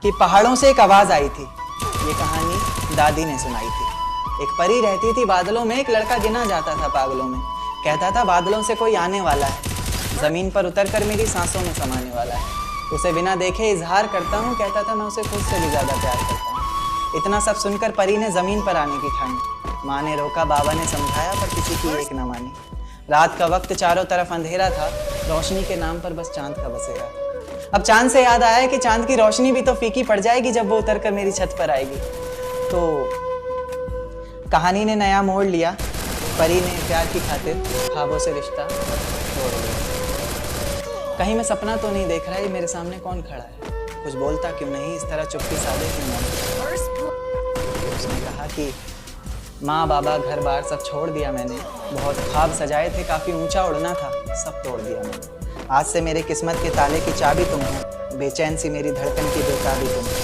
कि पहाड़ों से एक आवाज आई थी। ये कहानी दादी ने सुनाई थी। एक परी रहती थी बादलों में, एक लड़का गिना जाता था पागलों में। कहता था बादलों से कोई आने वाला है, जमीन पर उतरकर मेरी सांसों में समाने वाला है। उसे बिना देखे इजहार करता हूँ, कहता था मैं उसे खुद से भी ज्यादा प्यार करता हूँ। इतना सब सुनकर परी ने जमीन पर आने की ठानी। माँ ने रोका, बाबा ने समझाया, पर किसी की एक न मानी। रात का वक्त चारों तरफ अंधेरा था, रोशनी के नाम पर बस चांद का बसेरा था। अब चांद से याद आया कि चांद की रोशनी भी तो फीकी पड़ जाएगी जब वो उतरकर मेरी छत पर आएगी। तो कहानी ने नया मोड़ लिया। परी ने प्यार की खातिर ख्वाबों से रिश्ता तोड़ लिया। कहीं मैं सपना तो नहीं देख रहा, ये मेरे सामने कौन खड़ा है? कुछ बोलता क्यों नहीं, इस तरह चुप्पी साधे क्यों नहीं? उसने कहा कि माँ बाबा घर बार सब छोड़ दिया मैंने, बहुत ख्वाब सजाए थे, काफी ऊंचा उड़ना था, सब तोड़ दिया मैंने। आज से मेरे किस्मत के ताले की चाबी तुम हो, बेचैन सी मेरी धड़कन की बेताबी तुम हो।